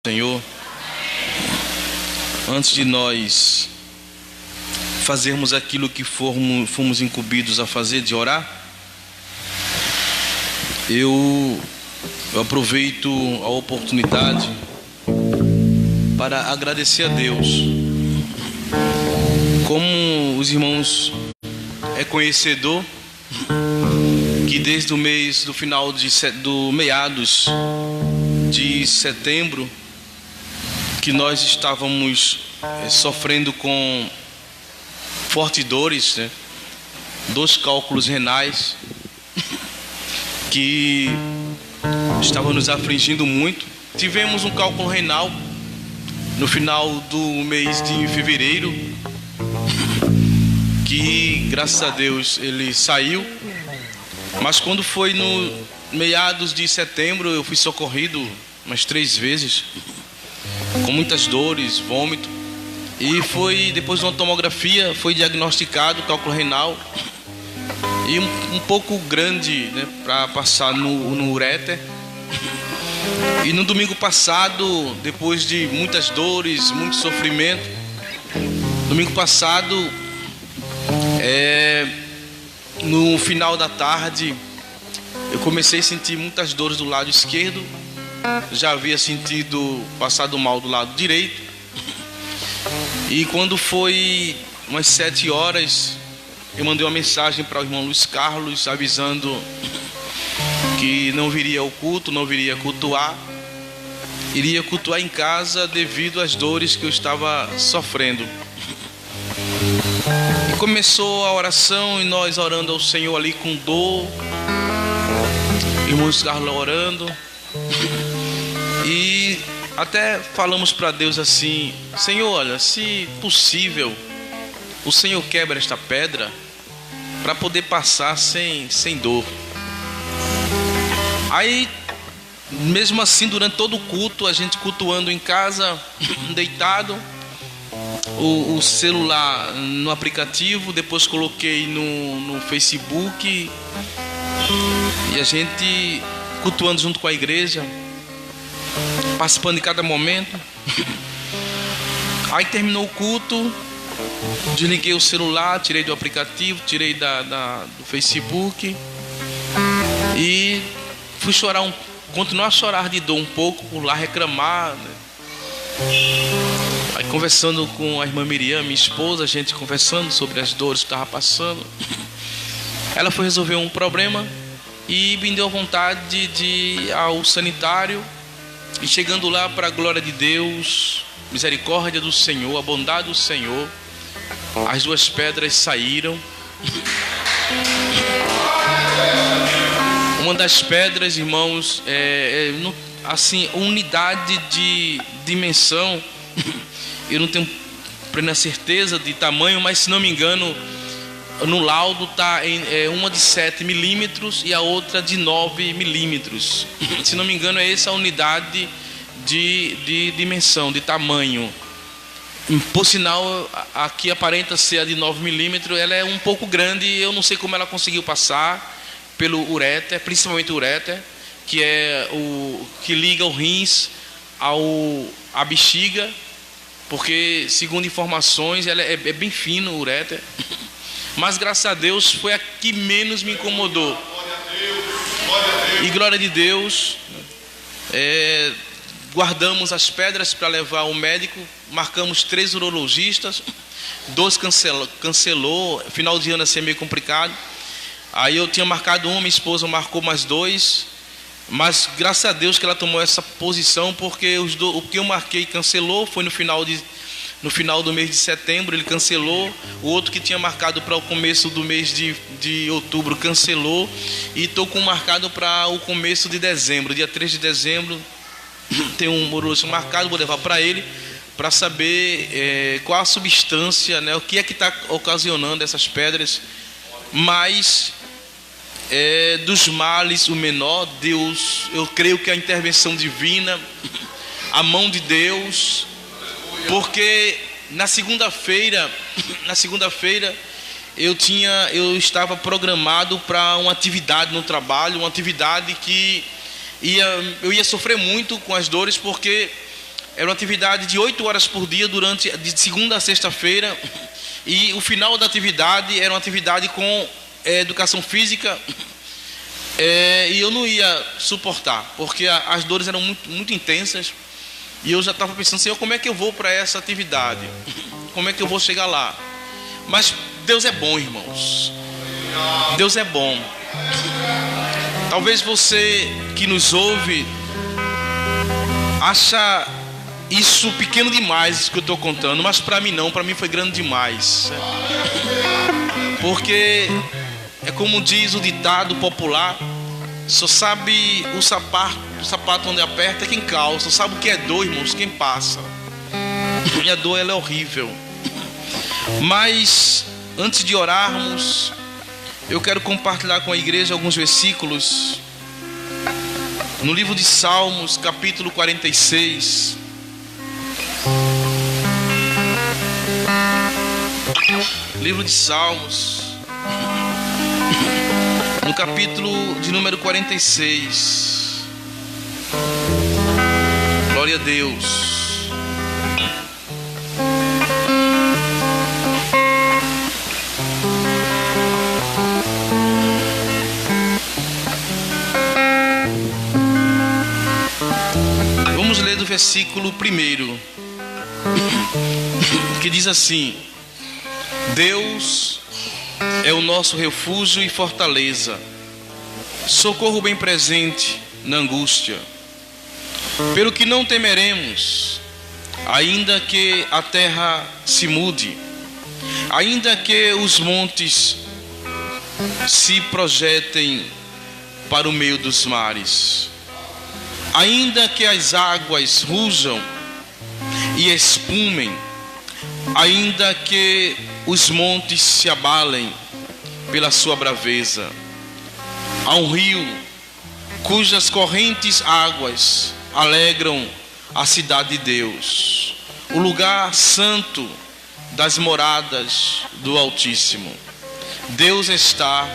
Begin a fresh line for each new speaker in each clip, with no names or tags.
Senhor, antes de nós fazermos aquilo que fomos incumbidos a fazer, de orar, eu aproveito a oportunidade para agradecer a Deus. Como os irmãos é conhecedor que desde o mês do final do meados de setembro, que nós estávamos sofrendo com fortes dores, né? 2 cálculos renais que estavam nos afligindo muito. Tivemos um cálculo renal no final do mês de fevereiro, que graças a Deus ele saiu, mas quando foi no meados de setembro eu fui socorrido umas 3 vezes, com muitas dores, vômito, e foi depois de uma tomografia foi diagnosticado cálculo renal e um pouco grande, né, para passar no uréter. E no domingo passado, depois de muitas dores, muito sofrimento, domingo passado, no final da tarde, eu comecei a sentir muitas dores do lado esquerdo. Já havia passado mal do lado direito. E quando foi umas 7 horas, eu mandei uma mensagem para o irmão Luiz Carlos, avisando que não viria ao culto, não viria cultuar. Iria cultuar em casa devido às dores que eu estava sofrendo. E começou a oração, e nós orando ao Senhor ali com dor, irmão Luiz Carlos orando. E até falamos para Deus assim: Senhor, olha, se possível, o Senhor quebra esta pedra para poder passar sem dor. Aí, mesmo assim, durante todo o culto, a gente cultuando em casa, deitado, o celular no aplicativo, depois coloquei no Facebook, e a gente cultuando junto com a igreja, participando de cada momento. Aí terminou o culto, desliguei o celular, tirei do aplicativo, tirei do Facebook e fui chorar, continuar a chorar de dor um pouco, por lá reclamar, né? Aí conversando com a irmã Miriam, minha esposa, a gente conversando sobre as dores que estava passando. Ela foi resolver um problema e me deu vontade de ir ao sanitário. E chegando lá, para a glória de Deus, misericórdia do Senhor, a bondade do Senhor, as 2 pedras saíram. Uma das pedras, irmãos, assim, unidade de dimensão, eu não tenho plena certeza de tamanho, mas se não me engano, no laudo está uma de 7 milímetros e a outra de 9 milímetros. Se não me engano, é essa a unidade de dimensão, de tamanho. Por sinal, aqui aparenta ser a de 9 milímetros, ela é um pouco grande, eu não sei como ela conseguiu passar pelo uréter, principalmente o uréter, que é o que liga o rins à bexiga, porque, segundo informações, ela é bem fino o uréter. Mas graças a Deus foi a que menos me incomodou. E glória de Deus, guardamos as pedras para levar ao médico, marcamos 3 urologistas, 2 cancelou, final de ano assim é meio complicado. Aí eu tinha marcado uma, minha esposa marcou mais 2, mas graças a Deus que ela tomou essa posição, porque o que eu marquei cancelou, foi no final do mês de setembro, ele cancelou. O outro que tinha marcado para o começo do mês de outubro cancelou. E estou com marcado para o começo de dezembro, dia 3 de dezembro. Tem um urologista marcado, vou levar para ele, para saber qual a substância, né, o que é que está ocasionando essas pedras. Mas dos males o menor, Deus, eu creio que a intervenção divina, a mão de Deus. Porque na segunda-feira eu estava programado para uma atividade no trabalho, uma atividade que eu ia sofrer muito com as dores, porque era uma atividade de 8 horas por dia, de segunda a sexta-feira. E o final da atividade era uma atividade com educação física. E eu não ia suportar, porque as dores eram muito, muito intensas. E eu já estava pensando, Senhor, como é que eu vou para essa atividade? Como é que eu vou chegar lá? Mas Deus é bom, irmãos. Deus é bom. Talvez você que nos ouve acha isso pequeno demais, isso que eu estou contando. Mas para mim não, para mim foi grande demais. Porque é como diz o ditado popular: só sabe o sapato onde aperta quem calça. Só sabe o que é dor, irmãos, quem passa. E a dor, ela é horrível. Mas antes de orarmos, eu quero compartilhar com a igreja alguns versículos no livro de Salmos, capítulo 46. Livro de Salmos, no capítulo de número 46. Glória a Deus. Vamos ler do versículo 1, que diz assim: Deus é o nosso refúgio e fortaleza, socorro bem presente na angústia. Pelo que não temeremos, ainda que a terra se mude, ainda que os montes se projetem para o meio dos mares, ainda que as águas rujam e espumem, ainda que os montes se abalem pela sua braveza. Há um rio cujas correntes águas alegram a cidade de Deus, o lugar santo das moradas do Altíssimo. Deus está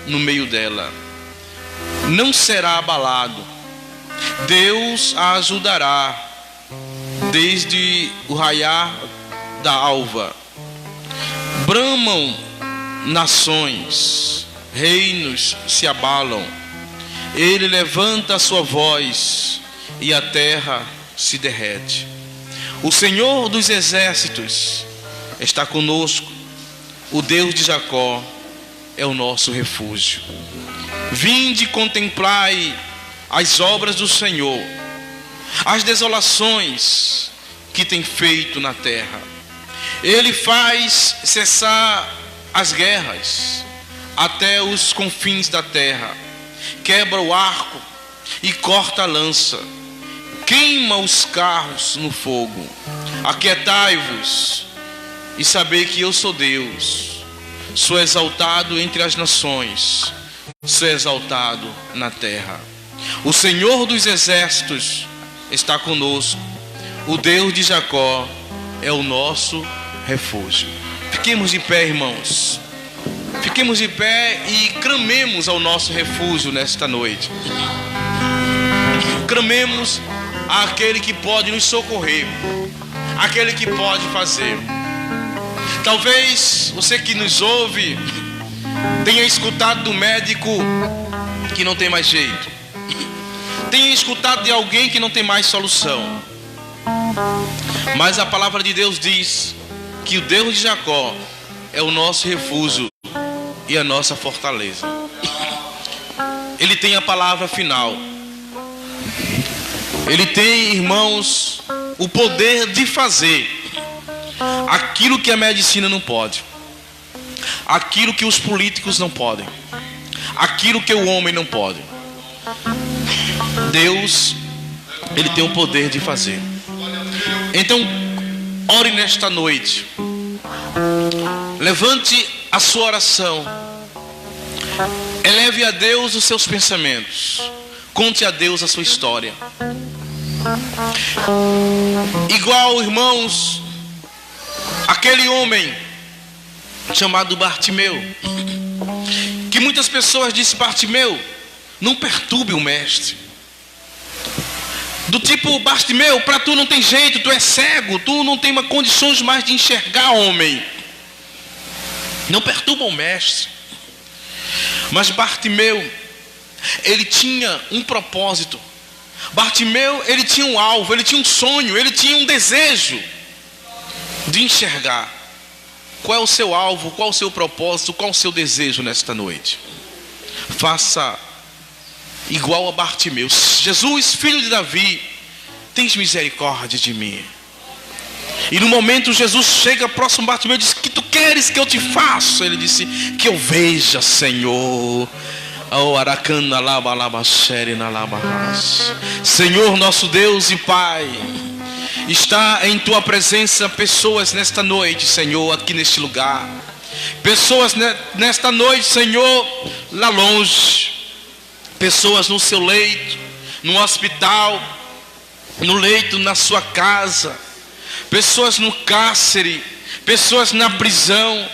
no meio dela, não será abalado. Deus a ajudará desde o raiar da alva. Bramam nações, reinos se abalam. Ele levanta a sua voz e a terra se derrete. O Senhor dos exércitos está conosco. O Deus de Jacó é o nosso refúgio. Vinde, contemplai as obras do Senhor, as desolações que tem feito na terra. Ele faz cessar as guerras até os confins da terra. Quebra o arco e corta a lança. Queima os carros no fogo. Aquietai-vos e sabei que eu sou Deus. Sou exaltado entre as nações, sou exaltado na terra. O Senhor dos exércitos está conosco. O Deus de Jacó é o nosso refúgio. Fiquemos de pé, irmãos. Fiquemos de pé e clamemos ao nosso refúgio nesta noite. Clamemos àquele que pode nos socorrer, aquele que pode fazer. Talvez você que nos ouve tenha escutado do médico que não tem mais jeito, tenha escutado de alguém que não tem mais solução. Mas a palavra de Deus diz que o Deus de Jacó é o nosso refúgio e a nossa fortaleza. Ele tem a palavra final. Ele tem, irmãos, o poder de fazer aquilo que a medicina não pode, aquilo que os políticos não podem, aquilo que o homem não pode. Deus, Ele tem o poder de fazer. Então, ore nesta noite. Levante a sua oração. Eleve a Deus os seus pensamentos. Conte a Deus a sua história. Igual, irmãos, aquele homem chamado Bartimeu, que muitas pessoas dizem: Bartimeu, não perturbe o mestre. Do tipo: Bartimeu, para tu não tem jeito, tu é cego, tu não tem condições mais de enxergar, homem. Não perturba o mestre. Mas Bartimeu, ele tinha um propósito. Bartimeu, ele tinha um alvo, ele tinha um sonho, ele tinha um desejo de enxergar. Qual é o seu alvo, qual é o seu propósito, qual é o seu desejo nesta noite? Faça igual a Bartimeu. Jesus, filho de Davi, tens misericórdia de mim. E no momento Jesus chega próximo a Bartimeu e diz: que tu queres que eu te faça? Ele disse: que eu veja, Senhor. Senhor nosso Deus e Pai, está em tua presença pessoas nesta noite, Senhor, aqui neste lugar. Pessoas nesta noite, Senhor, lá longe. Pessoas no seu leito, no hospital, no leito na sua casa. Pessoas no cárcere, pessoas na prisão.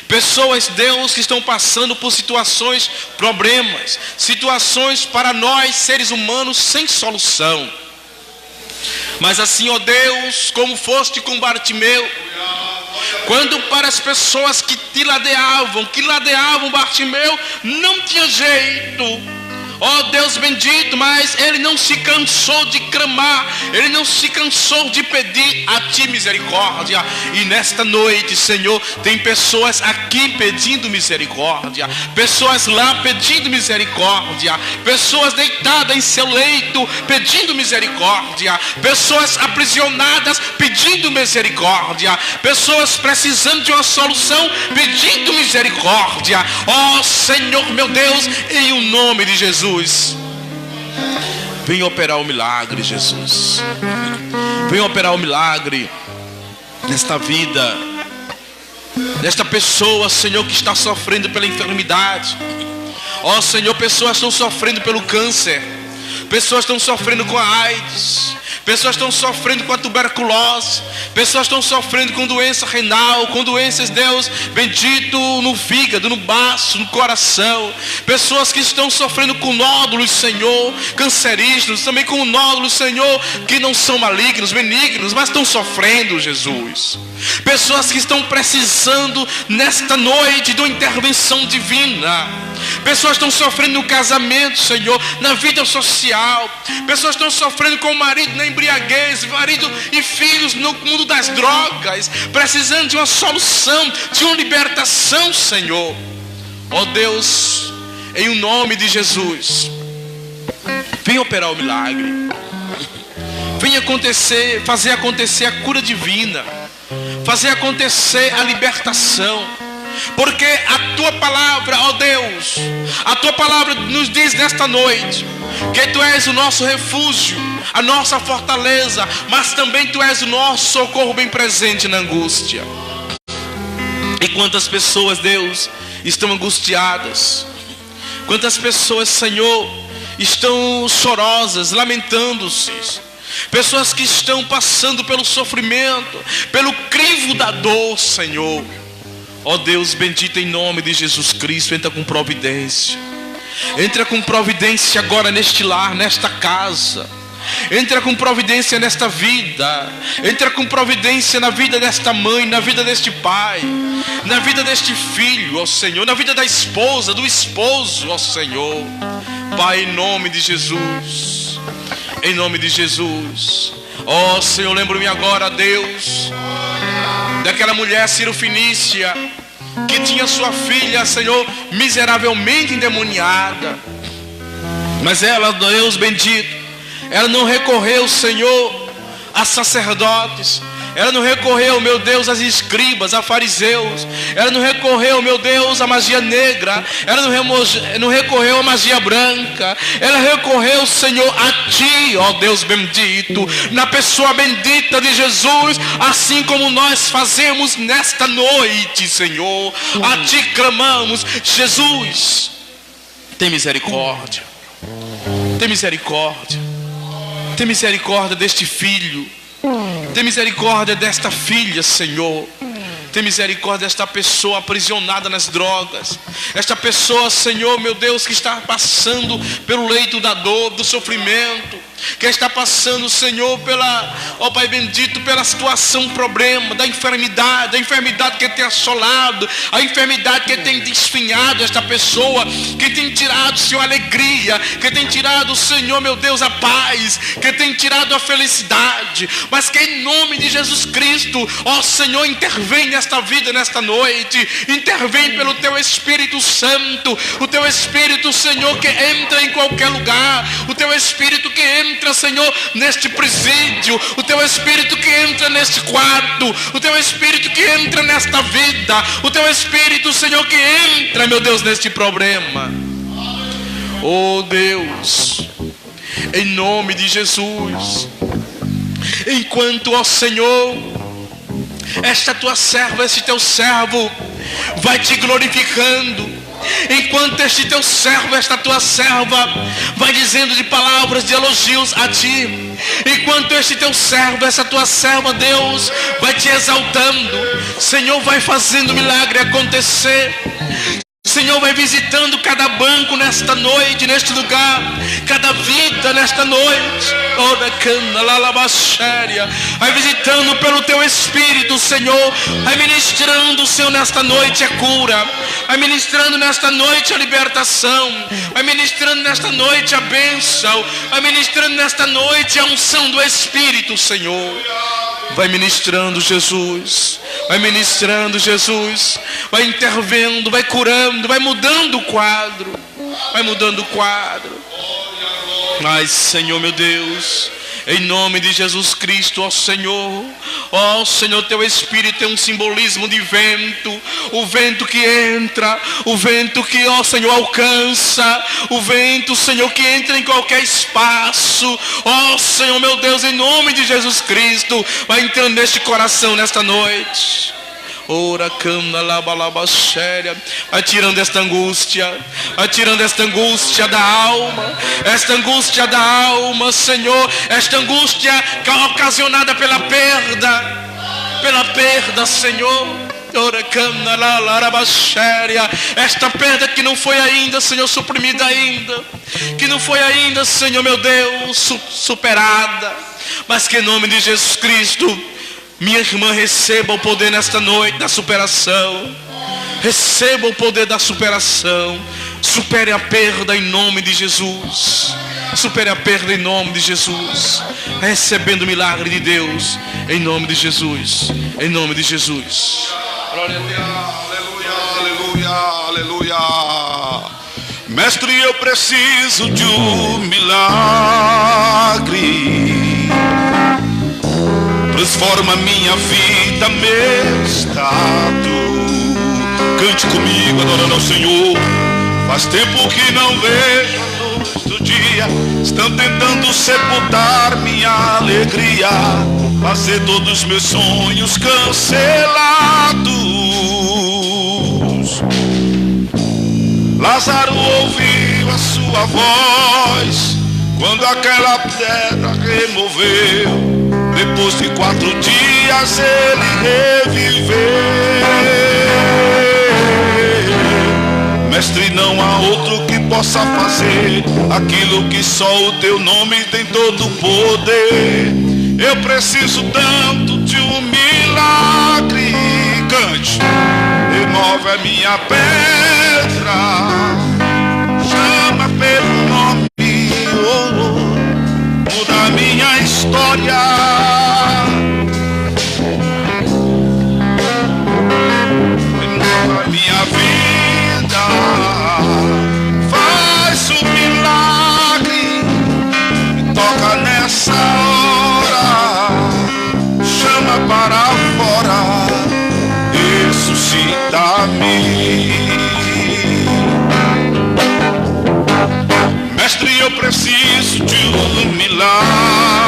Pessoas, Deus, que estão passando por situações, problemas, situações para nós seres humanos sem solução. Mas assim, ó Deus, como foste com Bartimeu, quando para as pessoas que ladeavam Bartimeu, não tinha jeito. Ó Deus bendito, mas ele não se cansou de clamar, ele não se cansou de pedir a ti misericórdia. E nesta noite, Senhor, tem pessoas aqui pedindo misericórdia, pessoas lá pedindo misericórdia, pessoas deitadas em seu leito pedindo misericórdia, pessoas aprisionadas pedindo misericórdia, pessoas precisando de uma solução pedindo misericórdia. Ó Senhor meu Deus, em o nome de Jesus, vem operar o milagre, Jesus. Vem operar o milagre nesta vida, nesta pessoa, Senhor, que está sofrendo pela enfermidade. Ó Senhor, pessoas estão sofrendo pelo câncer, pessoas estão sofrendo com a AIDS, pessoas estão sofrendo com a tuberculose, pessoas estão sofrendo com doença renal, com doenças, Deus bendito, no fígado, no baço, no coração. Pessoas que estão sofrendo com nódulos, Senhor, cancerígenos, também com nódulos, Senhor, que não são malignos, benignos, mas estão sofrendo, Jesus. Pessoas que estão precisando nesta noite de uma intervenção divina. Pessoas estão sofrendo no casamento, Senhor, na vida social. Pessoas estão sofrendo com o marido na embriaguez, marido e filhos no mundo das drogas, precisando de uma solução, de uma libertação, Senhor. Ó Deus, em o nome de Jesus, vem operar o milagre. Vem acontecer, fazer acontecer a cura divina, fazer acontecer a libertação. Porque a tua palavra, ó Deus, a tua palavra nos diz nesta noite que tu és o nosso refúgio, a nossa fortaleza, mas também tu és o nosso socorro bem presente na angústia. E quantas pessoas, Deus, estão angustiadas, quantas pessoas, Senhor, estão chorosas, lamentando-se, pessoas que estão passando pelo sofrimento, pelo crivo da dor, Senhor. Ó Deus bendito, em nome de Jesus Cristo, entra com providência. Entra com providência agora neste lar, nesta casa. Entra com providência nesta vida. Entra com providência na vida desta mãe, na vida deste pai, na vida deste filho, ó Senhor, na vida da esposa, do esposo, ó Senhor. Pai, em nome de Jesus, em nome de Jesus. Ó Senhor, lembro-me agora, Deus, daquela mulher Cirofenícia que tinha sua filha, Senhor, miseravelmente endemoniada. Mas ela, Deus bendito, ela não recorreu, Senhor, a sacerdotes. Ela não recorreu, meu Deus, às escribas, a fariseus. Ela não recorreu, meu Deus, à magia negra. Ela não recorreu à magia branca. Ela recorreu, Senhor, a ti, ó Deus bendito, na pessoa bendita de Jesus. Assim como nós fazemos nesta noite, Senhor, a ti clamamos. Jesus, tem misericórdia. Tem misericórdia. Tem misericórdia deste filho. Tem misericórdia desta filha, Senhor. Tem misericórdia desta pessoa aprisionada nas drogas. Esta pessoa, Senhor, meu Deus, que está passando pelo leito da dor, do sofrimento. que está passando, Senhor, ó Pai bendito, pela situação, problema da enfermidade, a enfermidade que tem assolado, a enfermidade que tem desfinhado esta pessoa, que tem tirado, Senhor, a alegria, que tem tirado, Senhor, meu Deus, a paz, que tem tirado a felicidade, mas que em nome de Jesus Cristo, ó Senhor, intervém nesta vida, nesta noite, intervém pelo Teu Espírito Santo, o Teu Espírito, Senhor, que entra em qualquer lugar, o Teu Espírito que entra, Senhor, neste presídio, o Teu Espírito que entra neste quarto, o Teu Espírito que entra nesta vida, o Teu Espírito, Senhor, que entra, meu Deus, neste problema. Oh Deus, em nome de Jesus, enquanto, ó Senhor, esta Tua serva, esse Teu servo vai Te glorificando, enquanto este Teu servo, esta Tua serva vai dizendo de palavras de elogios a Ti, enquanto este Teu servo, essa Tua serva, Deus, vai Te exaltando, Senhor, vai fazendo milagre acontecer. Senhor, vai visitando cada banco nesta noite, neste lugar, cada vida nesta noite. Vai visitando pelo Teu Espírito, Senhor. Vai ministrando, Senhor, nesta noite a cura. Vai ministrando nesta noite a libertação. Vai ministrando nesta noite a bênção. Vai ministrando nesta noite a unção do Espírito, Senhor. Vai ministrando, Jesus. Vai ministrando, Jesus. Vai intervendo, vai curando, vai mudando o quadro. Vai mudando o quadro. Ai, Senhor, meu Deus, em nome de Jesus Cristo, ó Senhor, Teu Espírito tem um simbolismo de vento, o vento que entra, o vento que, ó Senhor, alcança, o vento, Senhor, que entra em qualquer espaço, ó Senhor, meu Deus, em nome de Jesus Cristo, vai entrando neste coração nesta noite. Ora, cana, laba, xéria. Vai tirando esta angústia. Vai tirando esta angústia da alma. Esta angústia da alma, Senhor. Esta angústia que é ocasionada pela perda. Pela perda, Senhor. Ora, cana, laba, xéria. Esta perda que não foi ainda, Senhor, suprimida ainda. Que não foi ainda, Senhor, meu Deus, superada. Mas que em nome de Jesus Cristo, minha irmã, receba o poder nesta noite da superação. Receba o poder da superação. Supere a perda em nome de Jesus. Supere a perda em nome de Jesus. Recebendo o milagre de Deus em nome de Jesus. Em nome de Jesus. Glória a Deus.
Aleluia, aleluia. Mestre, eu preciso de um milagre. Transforma minha vida, meu estado. Cante comigo, adorando ao Senhor. Faz tempo que não vejo a luz do dia. Estão tentando sepultar minha alegria, fazer todos os meus sonhos cancelados. Lázaro ouviu a sua voz quando aquela pedra removeu. Depois de 4 dias ele reviveu. Mestre, não há outro que possa fazer aquilo que só o Teu nome tem todo o poder. Eu preciso tanto de um milagre. Cante. Remove a minha pedra, chama pelo nome, muda a minha história. Minha vida, faz um milagre, me toca nessa hora, chama para fora, ressuscita-me. Mestre, eu preciso de um milagre.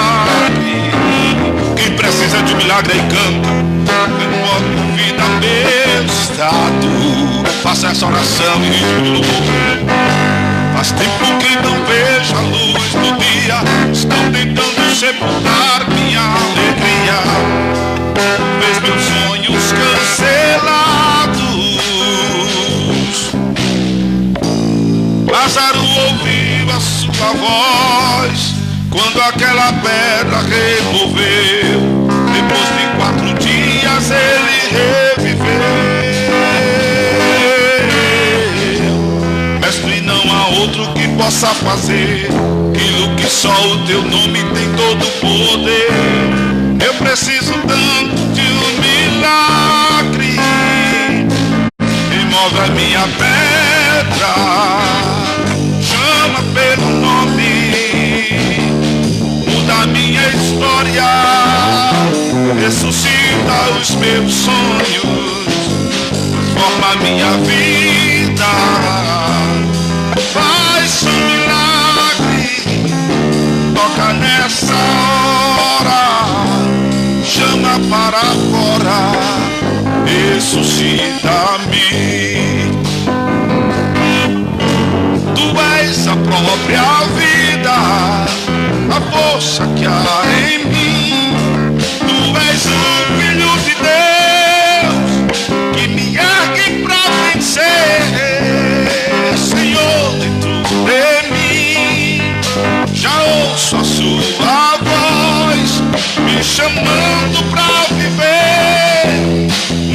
Quem precisa de um milagre aí canta. Remove vida, meu estado. Faça essa oração em ritmo de louvor. Faz tempo que não vejo a luz do dia. Estão tentando sepultar minha alegria. Fez meus sonhos cancelados. Lázaro ouviu a sua voz quando pedra removeu. Depois de 4 dias ele reviveu. Mestre, não há outro que possa fazer aquilo que só o teu nome tem todo o poder. Eu preciso tanto de um milagre. Remove a minha pedra, chama pelo nome, muda a minha história, ressuscita os meus sonhos, transforma a minha vida, faz um milagre, toca nessa hora, chama para fora, ressuscita-me. Tu és a própria vida, a força que há em mim. Tu és o Filho de Deus que me ergue pra vencer. Senhor, dentro de mim já ouço a sua voz me chamando pra viver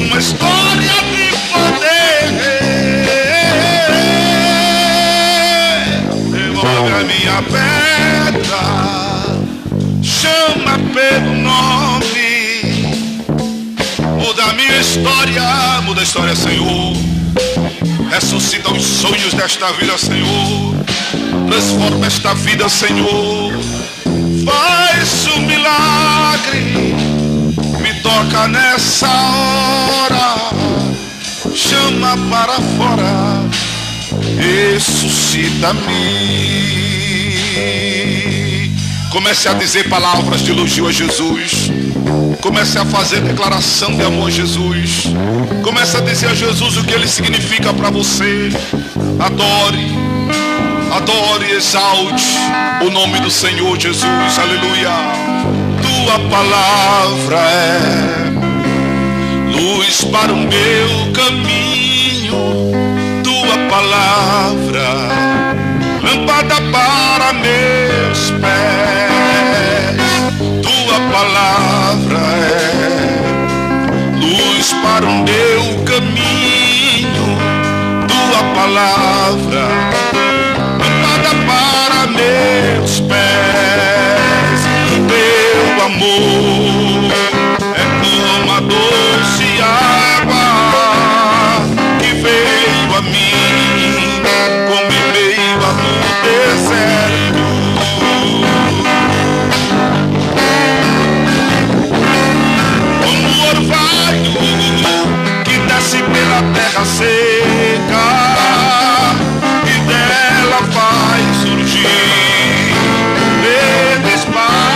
uma história de poder. Remove a minha pedra, chama pelo nome, muda a minha história, muda a história, Senhor. Ressuscita os sonhos desta vida, Senhor. Transforma esta vida, Senhor. Faz um milagre, me toca nessa hora, chama para fora, ressuscita-me. Comece a dizer palavras de elogio a Jesus. Comece a fazer declaração de amor a Jesus. Comece a dizer a Jesus o que Ele significa para você. Adore, adore, exalte o nome do Senhor Jesus. Aleluia. Tua palavra é luz para o meu caminho. Tua palavra, lâmpada para meus pés. Tua palavra é luz para o meu caminho. Tua palavra, lâmpada para meus pés. Teu amor é como a doce água que veio a mim, como em meio a no deserto. Como o orvalho que desce pela terra seca e dela faz surgir verdes pastos.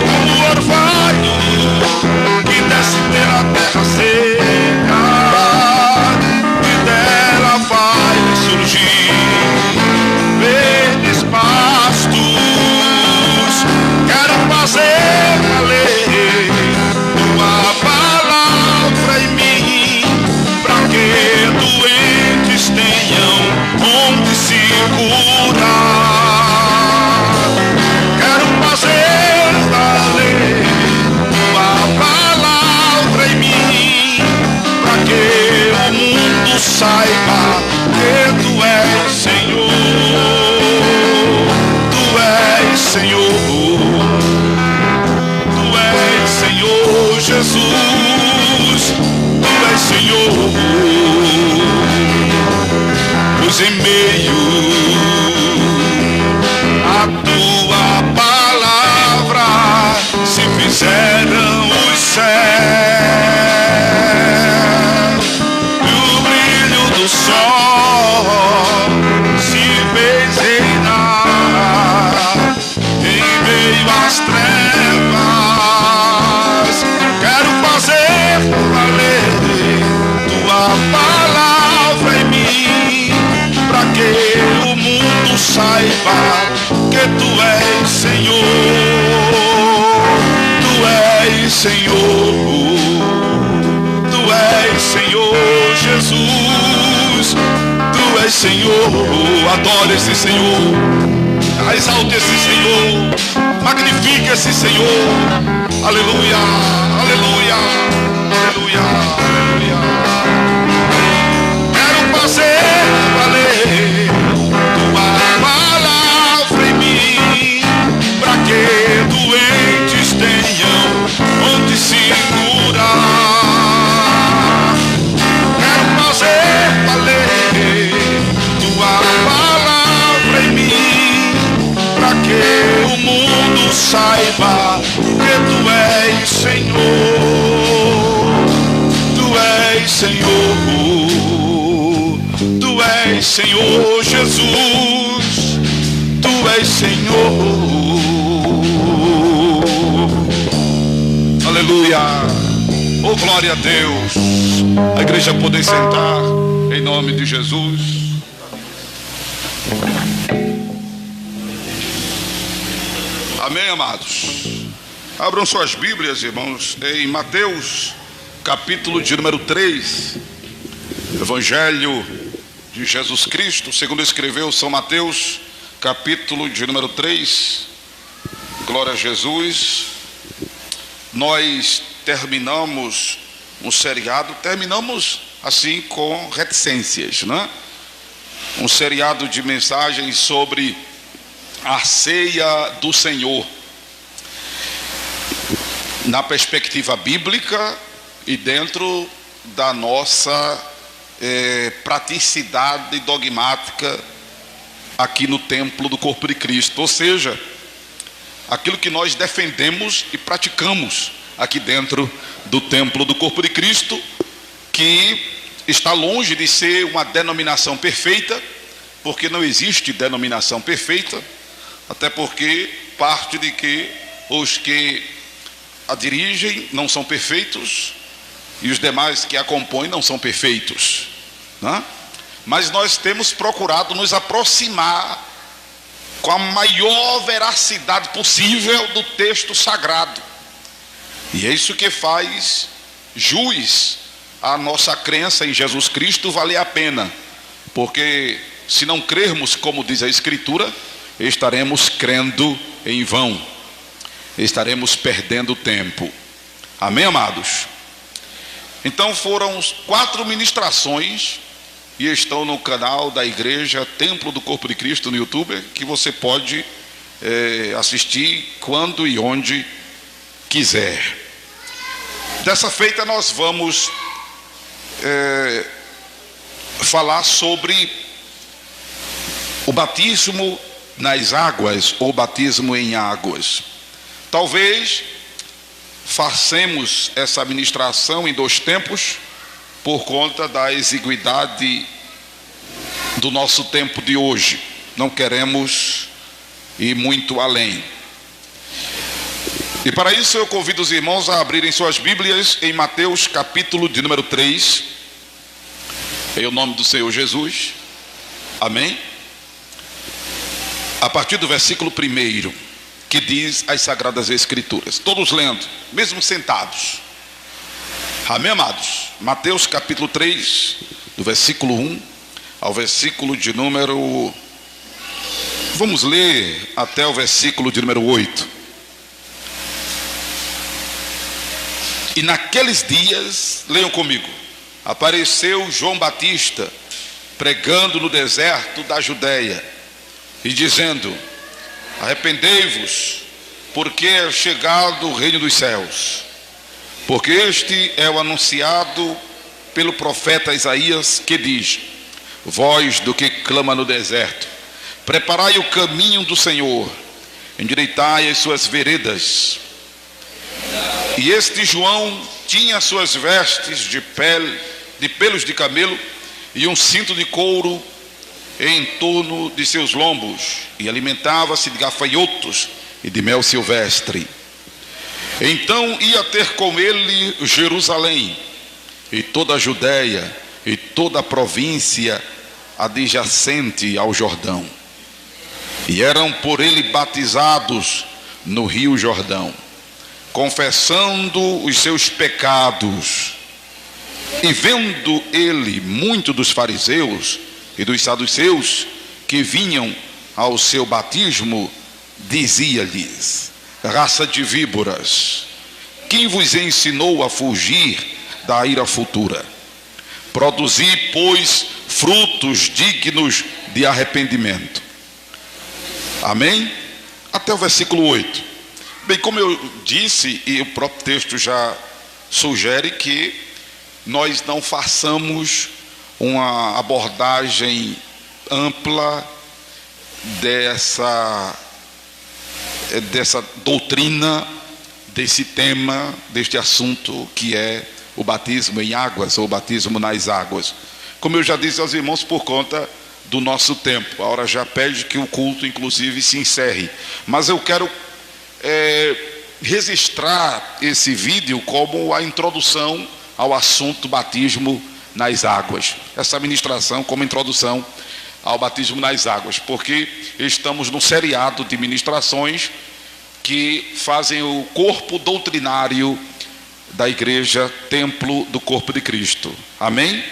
Como o orvalho que desce pela terra seca e dela faz surgir verdes pastos. Quero fazer valer tua palavra em mim, pra que doentes tenham onde se curar. Quero fazer valer tua palavra em mim, pra que o mundo saiba que tu és Senhor. Tu és Senhor. Tu és Senhor Jesus. Tu és Senhor. Pois em meio a tua palavra se fizeram os céus, e o brilho do sol se fez reinar em meio às trevas. Quero fazer valer tua palavra em mim, pra que o mundo saiba que tu és Senhor. Tu és Senhor. Tu és Senhor Jesus. Tu és Senhor. Adore esse Senhor. Exalte esse Senhor, magnifique esse Senhor. Aleluia, aleluia, aleluia, aleluia. Quero fazer valer tua palavra em mim, para que doentes tenham onde se curar. Quero fazer valer tua palavra em mim, para que o mundo saiba que tu és Senhor, tu és Senhor, tu és Senhor Jesus, tu és Senhor. Aleluia, oh glória a Deus. A igreja poder sentar em nome de Jesus. Amém, amados? Abram suas Bíblias, irmãos, em Mateus, capítulo de número 3. Evangelho de Jesus Cristo, segundo escreveu São Mateus, capítulo de número 3. Glória a Jesus. Nós terminamos um seriado, terminamos assim com reticências, né? Um seriado de mensagens sobre a ceia do Senhor, na perspectiva bíblica e dentro da nossa praticidade dogmática aqui no templo do corpo de Cristo, ou seja, aquilo que nós defendemos e praticamos aqui dentro do templo do corpo de Cristo, que está longe de ser uma denominação perfeita, porque não existe denominação perfeita, até porque parte de que os que a dirigem não são perfeitos e os demais que a compõem não são perfeitos, né? Mas nós temos procurado nos aproximar com a maior veracidade possível do texto sagrado, e é isso que faz jus à nossa crença em Jesus Cristo valer a pena, porque se não crermos como diz a Escritura, estaremos crendo em vão, estaremos perdendo tempo. Amém, amados? Então foram 4 ministrações e estão no canal da igreja Templo do Corpo de Cristo no YouTube, que você pode assistir quando e onde quiser. Dessa feita nós vamos falar sobre o batismo nas águas ou batismo em águas. Talvez façamos essa ministração em 2 tempos por conta da exiguidade do nosso tempo de hoje. Não queremos ir muito além. E para isso eu convido os irmãos a abrirem suas Bíblias em Mateus capítulo de número 3, em o nome do Senhor Jesus. Amém? A partir do versículo 1, que diz as Sagradas Escrituras, todos lendo, mesmo sentados. Amém, amados? Mateus capítulo 3, do versículo 1 ao versículo de número, vamos ler até o versículo de número 8. E naqueles dias, leiam comigo, apareceu João Batista pregando no deserto da Judeia e dizendo: arrependei-vos, porque é chegado o reino dos céus. Porque este é o anunciado pelo profeta Isaías, que diz: voz do que clama no deserto, preparai o caminho do Senhor, endireitai as suas veredas. E este João tinha suas vestes de pelos de camelo e um cinto de couro em torno de seus lombos, e alimentava-se de gafanhotos e de mel silvestre. Então ia ter com ele Jerusalém e toda a Judéia e toda a província adjacente ao Jordão, e eram por ele batizados no rio Jordão, confessando os seus pecados. E vendo ele muito dos fariseus e dos saduceus que vinham ao seu batismo, dizia-lhes: raça de víboras, quem vos ensinou a fugir da ira futura? Produzi, pois, frutos dignos de arrependimento. Amém? Até o versículo 8. Bem, como eu disse, e o próprio texto já sugere que nós não façamos uma abordagem ampla dessa doutrina, desse tema, deste assunto que é o batismo em águas ou o batismo nas águas. Como eu já disse aos irmãos, por conta do nosso tempo, a hora já pede que o culto inclusive se encerre, mas eu quero registrar esse vídeo como a introdução ao assunto batismo nas águas, essa ministração como introdução ao batismo nas águas, porque estamos num seriado de ministrações que fazem o corpo doutrinário da igreja, templo do corpo de Cristo. Amém?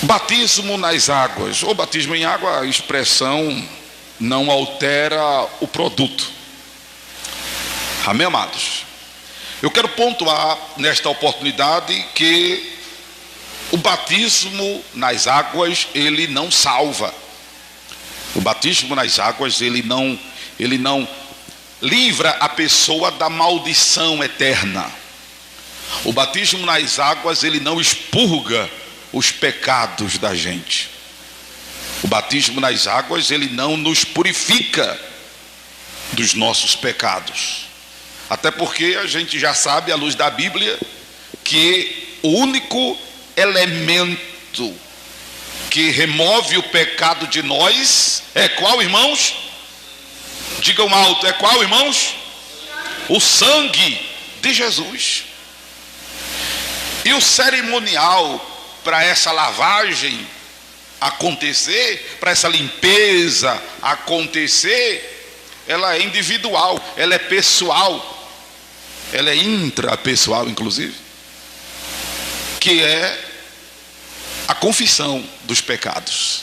Batismo nas águas, ou batismo em água, a expressão não altera o produto. Amém, amados? Eu quero pontuar nesta oportunidade que o batismo nas águas, ele não salva. O batismo nas águas, ele não livra a pessoa da maldição eterna. O batismo nas águas, ele não expurga os pecados da gente. O batismo nas águas, ele não nos purifica dos nossos pecados. Até porque a gente já sabe, à luz da Bíblia, que o único elemento que remove o pecado de nós é qual, irmãos? Digam alto, é qual, irmãos? O sangue de Jesus. E o cerimonial para essa lavagem acontecer, para essa limpeza acontecer, ela é individual, ela é pessoal, ela é intrapessoal inclusive, que é a confissão dos pecados.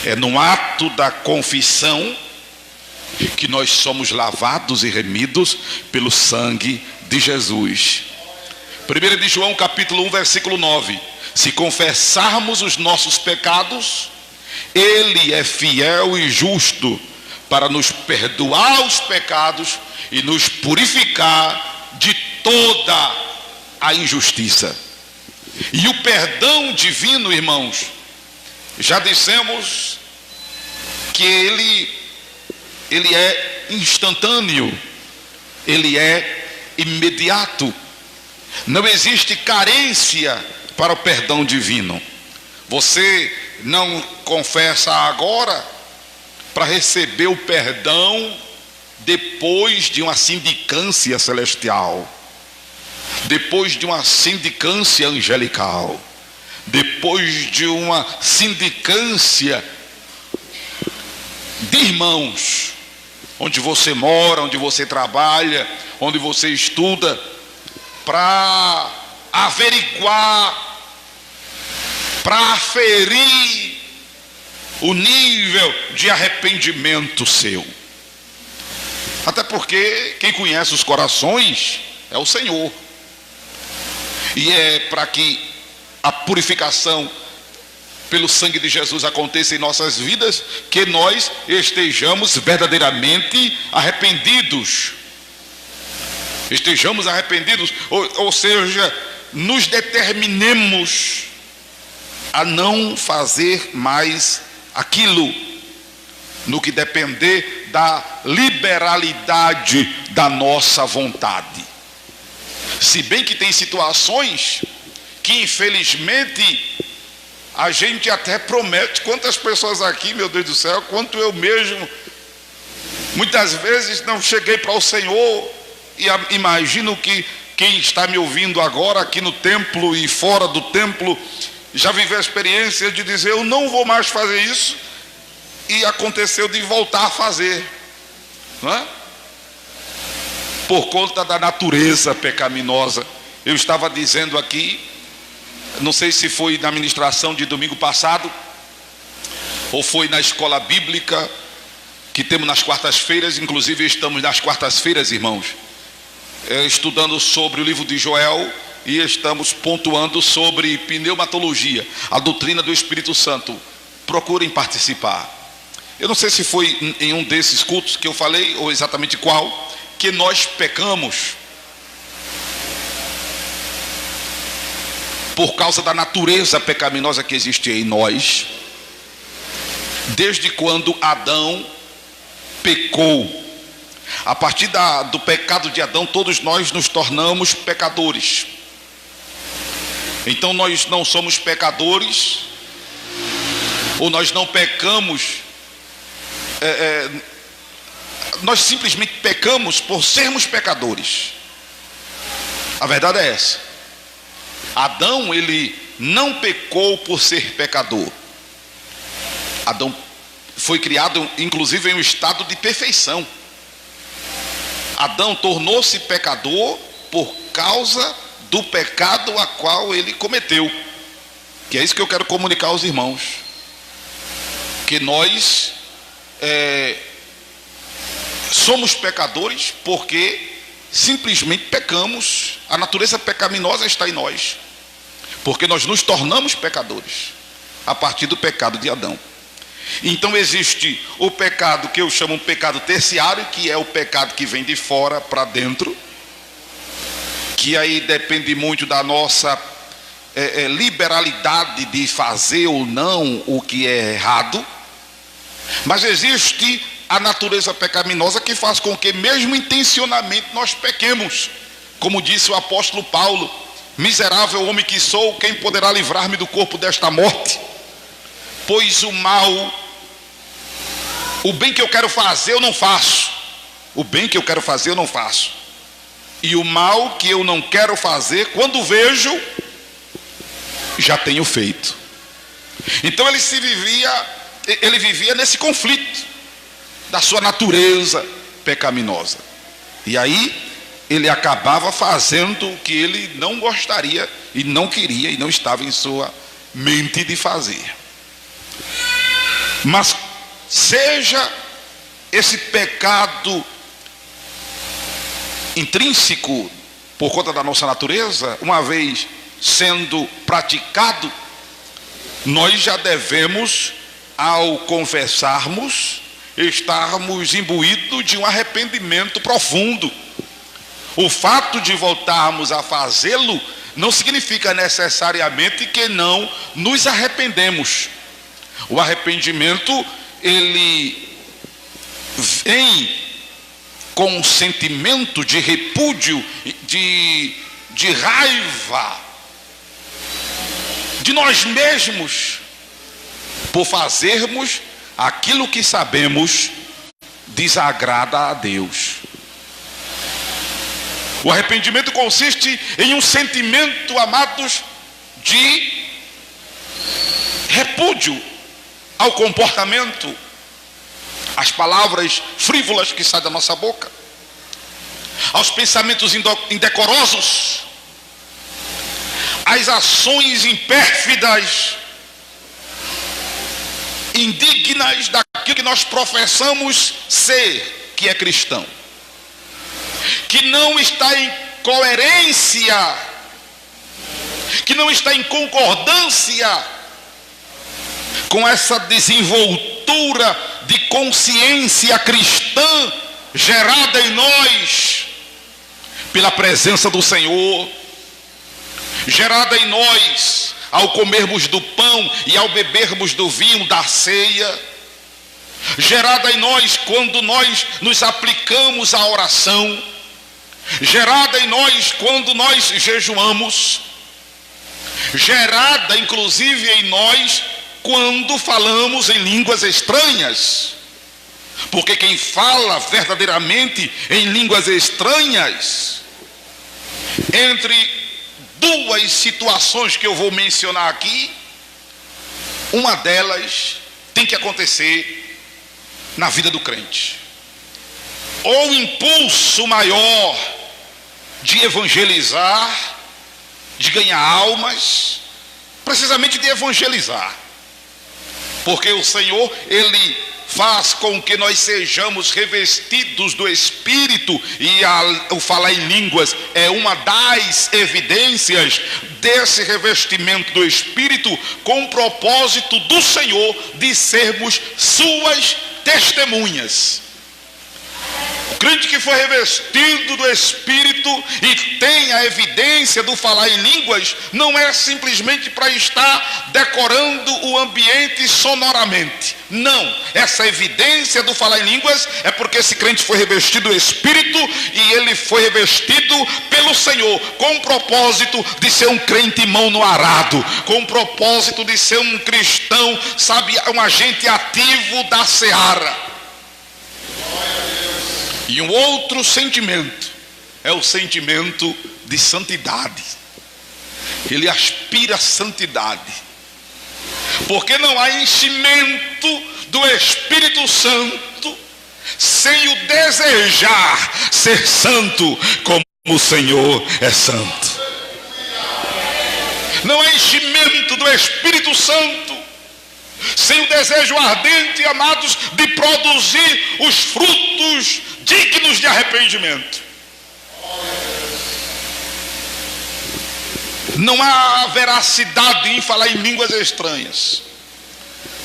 É no ato da confissão que nós somos lavados e remidos pelo sangue de Jesus. 1 de João capítulo 1 versículo 9: se confessarmos os nossos pecados, Ele é fiel e justo para nos perdoar os pecados e nos purificar de toda a injustiça. E o perdão divino, irmãos, já dissemos que ele é instantâneo, ele é imediato. Não existe carência para o perdão divino. Você não confessa agora para receber o perdão depois de uma sindicância celestial, depois de uma sindicância angelical, depois de uma sindicância de irmãos, onde você mora, onde você trabalha, onde você estuda, para averiguar, para aferir o nível de arrependimento seu. Até porque quem conhece os corações é o Senhor. E é para que a purificação pelo sangue de Jesus aconteça em nossas vidas que nós estejamos verdadeiramente arrependidos. Estejamos arrependidos, ou seja, nos determinemos a não fazer mais aquilo no que depender da liberalidade da nossa vontade. Se bem que tem situações que infelizmente a gente até promete. Quantas pessoas aqui, meu Deus do céu, quanto eu mesmo, muitas vezes não cheguei para o Senhor, e imagino que quem está me ouvindo agora aqui no templo e fora do templo já viveu a experiência de dizer: eu não vou mais fazer isso, e aconteceu de voltar a fazer, não é? Por conta da natureza pecaminosa. Eu estava dizendo aqui, não sei se foi na ministração de domingo passado, ou foi na escola bíblica que temos nas quartas-feiras. Inclusive estamos nas quartas-feiras, irmãos, estudando sobre o livro de Joel, e estamos pontuando sobre pneumatologia, a doutrina do Espírito Santo. Procurem participar. Eu não sei se foi em um desses cultos que eu falei, ou exatamente qual, que nós pecamos por causa da natureza pecaminosa que existe em nós, desde quando Adão pecou. A partir do pecado de Adão, todos nós nos tornamos pecadores. Então nós não somos pecadores, ou nós não pecamos, nós simplesmente pecamos por sermos pecadores. A verdade é essa. Adão, ele não pecou por ser pecador. Adão foi criado inclusive em um estado de perfeição. Adão tornou-se pecador por causa do pecado a qual ele cometeu. Que é isso que eu quero comunicar aos irmãos, que nós somos pecadores porque simplesmente pecamos. A natureza pecaminosa está em nós, porque nós nos tornamos pecadores a partir do pecado de Adão. Então existe o pecado que eu chamo um pecado terciário, que é o pecado que vem de fora para dentro, que aí depende muito da nossa liberalidade de fazer ou não o que é errado. Mas existe a natureza pecaminosa que faz com que mesmo intencionalmente nós pequemos. Como disse o apóstolo Paulo: miserável homem que sou, quem poderá livrar-me do corpo desta morte? Pois o bem que eu quero fazer eu não faço, o bem que eu quero fazer eu não faço, e o mal que eu não quero fazer, quando vejo, já tenho feito. Então ele vivia nesse conflito da sua natureza pecaminosa, e aí ele acabava fazendo o que ele não gostaria e não queria e não estava em sua mente de fazer. Mas seja esse pecado intrínseco por conta da nossa natureza, uma vez sendo praticado, nós já devemos, ao confessarmos, estarmos imbuídos de um arrependimento profundo. O fato de voltarmos a fazê-lo não significa necessariamente que não nos arrependemos. O arrependimento, ele vem com um sentimento de repúdio, de raiva de nós mesmos por fazermos aquilo que sabemos desagrada a Deus. O arrependimento consiste em um sentimento, amados, de repúdio ao comportamento, às palavras frívolas que saem da nossa boca, aos pensamentos indecorosos, às ações impérfidas, indignas daquilo que nós professamos ser, que é cristão, que não está em coerência, que não está em concordância com essa desenvoltura de consciência cristã gerada em nós pela presença do Senhor, gerada em nós ao comermos do pão e ao bebermos do vinho da ceia, gerada em nós quando nós nos aplicamos à oração, gerada em nós quando nós jejuamos, gerada inclusive em nós quando falamos em línguas estranhas, porque quem fala verdadeiramente em línguas estranhas, entre duas situações que eu vou mencionar aqui, uma delas tem que acontecer na vida do crente, ou o impulso maior de evangelizar, de ganhar almas, precisamente de evangelizar. Porque o Senhor, Ele faz com que nós sejamos revestidos do Espírito, e o falar em línguas é uma das evidências desse revestimento do Espírito, com o propósito do Senhor de sermos suas testemunhas. O crente que foi revestido do Espírito e tem a evidência do falar em línguas, não é simplesmente para estar decorando o ambiente sonoramente. Não, essa evidência do falar em línguas é porque esse crente foi revestido do Espírito, e ele foi revestido pelo Senhor com o propósito de ser um crente mão no arado, com o propósito de ser um cristão, sabe, um agente ativo da seara. E um outro sentimento é o sentimento de santidade. Ele aspira a santidade, porque não há enchimento do Espírito Santo sem o desejar ser santo como o Senhor é santo. Não há enchimento do Espírito Santo sem o desejo ardente, amados, de produzir os frutos dignos de arrependimento. Não há veracidade em falar em línguas estranhas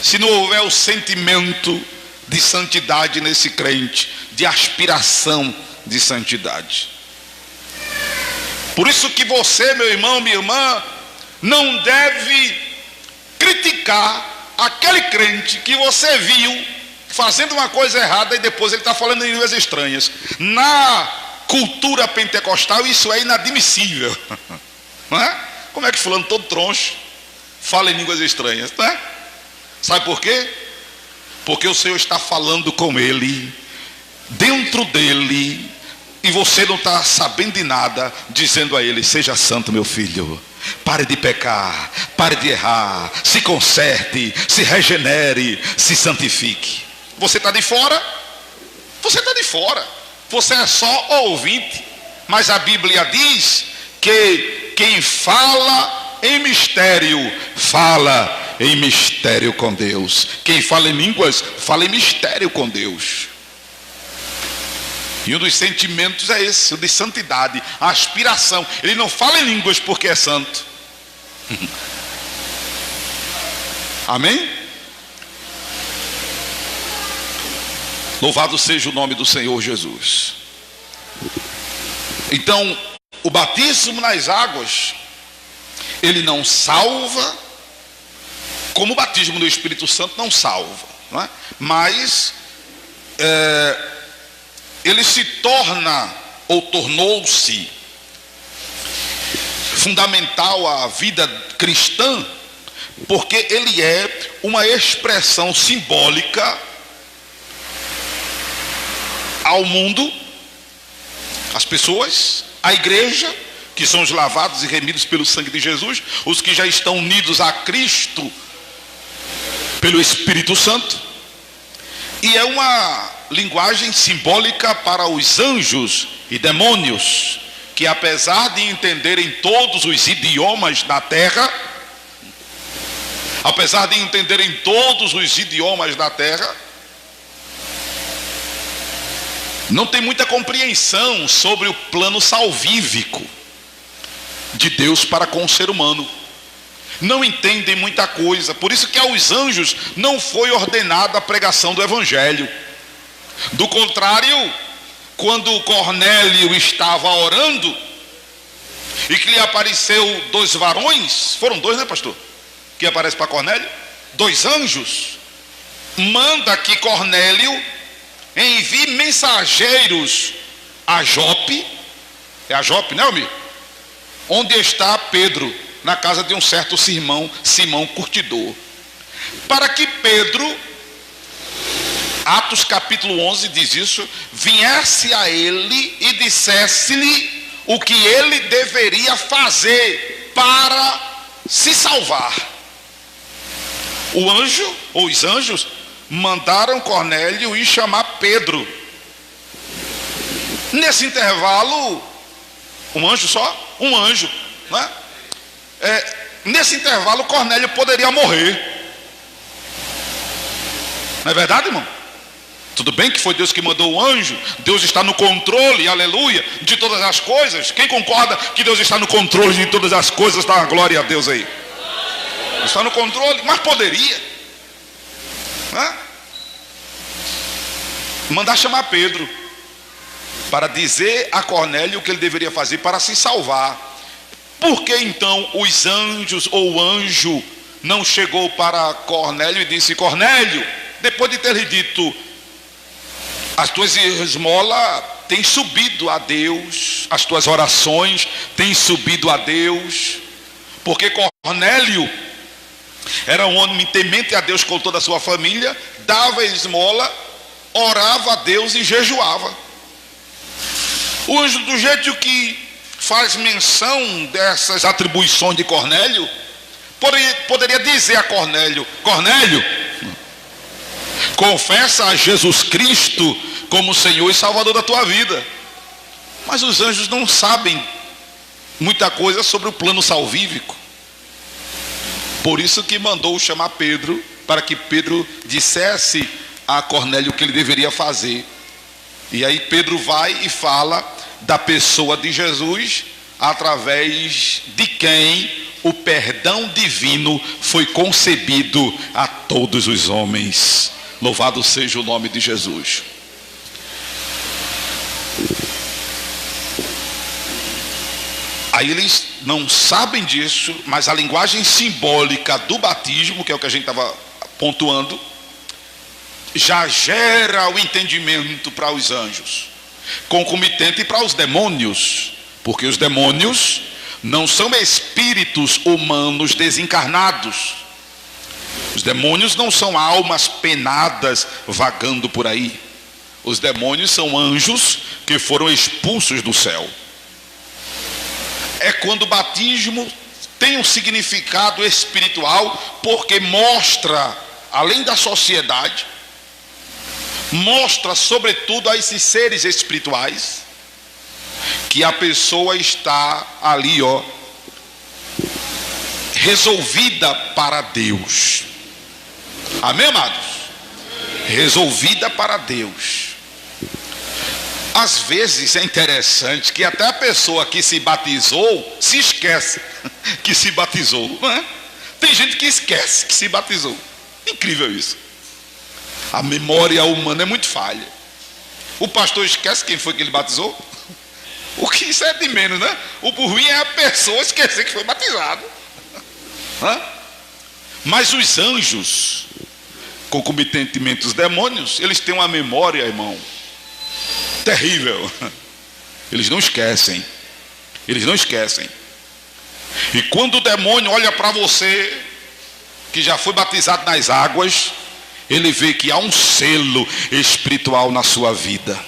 se não houver o sentimento de santidade nesse crente, de aspiração de santidade. Por isso que você, meu irmão, minha irmã, não deve criticar aquele crente que você viu fazendo uma coisa errada e depois ele está falando em línguas estranhas. Na cultura pentecostal isso é inadmissível, não é? Como é que fulano todo troncho fala em línguas estranhas, não é? Sabe por quê? Porque o Senhor está falando com ele, dentro dele, e você não está sabendo de nada, dizendo a ele: seja santo, meu filho, pare de pecar, pare de errar, se conserte, se regenere, se santifique. Você está de fora? Você está de fora. Você é só ouvinte. Mas a Bíblia diz que quem fala em mistério, fala em mistério com Deus. Quem fala em línguas, fala em mistério com Deus. E um dos sentimentos é esse, o de santidade, a aspiração. Ele não fala em línguas porque é santo. Amém? Louvado seja o nome do Senhor Jesus. Então, o batismo nas águas, ele não salva, como o batismo do Espírito Santo não salva, não é? Mas ele se torna, ou tornou-se, fundamental à vida cristã, porque ele é uma expressão simbólica ao mundo, às pessoas, à igreja, que são os lavados e remidos pelo sangue de Jesus, os que já estão unidos a Cristo pelo Espírito Santo. E é uma linguagem simbólica para os anjos e demônios, que apesar de entenderem todos os idiomas da terra, não tem muita compreensão sobre o plano salvífico de Deus para com o ser humano. Não entendem muita coisa. Por isso que aos anjos não foi ordenada a pregação do Evangelho. Do contrário, quando Cornélio estava orando e que lhe apareceu 2 varões, foram 2, né, pastor? Que aparece para Cornélio, 2 anjos. Manda que Cornélio envie mensageiros a Jope. É a Jope, né, amigo? Onde está Pedro, na casa de um certo Simão curtidor, para que Pedro, Atos capítulo 11 diz isso, viesse a ele e dissesse-lhe o que ele deveria fazer para se salvar. O anjo, ou os anjos, mandaram Cornélio ir chamar Pedro. Nesse intervalo, um anjo só? Um anjo, não é? Nesse intervalo, Cornélio poderia morrer. Não é verdade, irmão? Tudo bem que foi Deus que mandou o anjo, Deus está no controle, aleluia, de todas as coisas. Quem concorda que Deus está no controle de todas as coisas, dá uma glória a Deus aí. Está no controle, mas poderia, né? Mandar chamar Pedro para dizer a Cornélio o que ele deveria fazer para se salvar. Por que então os anjos ou o anjo não chegou para Cornélio e disse: Cornélio, depois de ter lhe dito, as tuas esmolas têm subido a Deus, as tuas orações têm subido a Deus, porque Cornélio era um homem temente a Deus com toda a sua família, dava esmola, orava a Deus e jejuava. O anjo, do jeito que faz menção dessas atribuições de Cornélio, poderia dizer a Cornélio: Cornélio, confessa a Jesus Cristo como Senhor e Salvador da tua vida. Mas os anjos não sabem muita coisa sobre o plano salvífico. Por isso que mandou chamar Pedro, para que Pedro dissesse a Cornélio o que ele deveria fazer. E aí Pedro vai e fala da pessoa de Jesus, através de quem o perdão divino foi concebido a todos os homens. Louvado seja o nome de Jesus. Aí eles não sabem disso, mas a linguagem simbólica do batismo, que é o que a gente estava pontuando, já gera o entendimento para os anjos, concomitante para os demônios, porque os demônios não são espíritos humanos desencarnados. Os demônios não são almas penadas vagando por aí. Os demônios são anjos que foram expulsos do céu. É quando o batismo tem um significado espiritual, porque mostra, além da sociedade, mostra sobretudo a esses seres espirituais, que a pessoa está ali, resolvida para Deus. Amém, amados? Resolvida para Deus. Às vezes é interessante que até a pessoa que se batizou se esquece que se batizou, não é? Tem gente que esquece que se batizou. Incrível isso. A memória humana é muito falha. O pastor esquece quem foi que ele batizou? O que isso é de menos, né? O ruim é a pessoa esquecer que foi batizado. Mas os anjos, concomitantemente os demônios, eles têm uma memória, irmão, terrível. Eles não esquecem. Eles não esquecem. E quando o demônio olha para você, que já foi batizado nas águas, ele vê que há um selo espiritual na sua vida.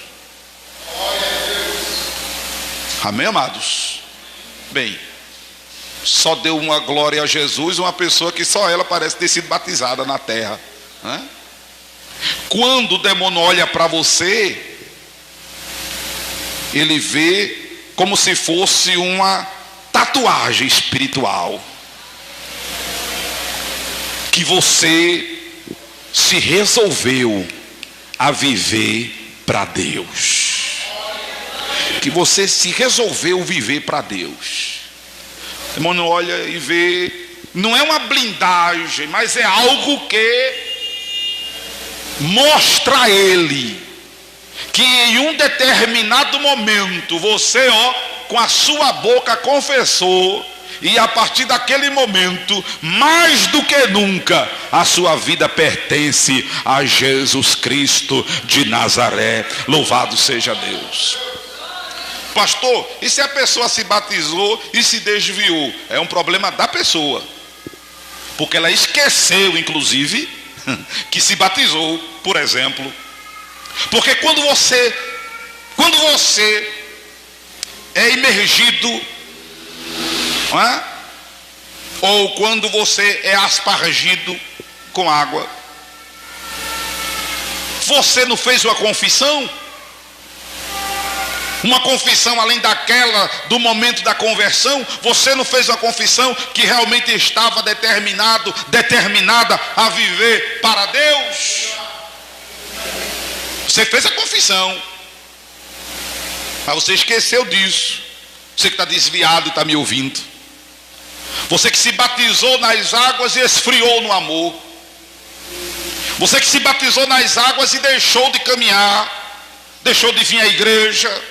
Amém, amados? Bem, só deu uma glória a Jesus uma pessoa que só ela parece ter sido batizada na terra, né? Quando o demônio olha para você, ele vê como se fosse uma tatuagem espiritual, que você se resolveu a viver para Deus, que você se resolveu viver para Deus. O demônio olha e vê, não é uma blindagem, mas é algo que mostra a ele que em um determinado momento você, com a sua boca confessou, e a partir daquele momento, mais do que nunca, a sua vida pertence a Jesus Cristo de Nazaré. Louvado seja Deus. Pastor, e se a pessoa se batizou e se desviou? É um problema da pessoa, porque ela esqueceu, inclusive, que se batizou, por exemplo. Porque quando você é imergido, não é? Ou quando você é aspargido com água, você não fez uma confissão? Uma confissão além daquela do momento da conversão? Você não fez uma confissão que realmente estava determinada a viver para Deus? Você fez a confissão, mas você esqueceu disso. Você que está desviado e está me ouvindo. Você que se batizou nas águas e esfriou no amor. Você que se batizou nas águas e deixou de caminhar, deixou de vir à igreja,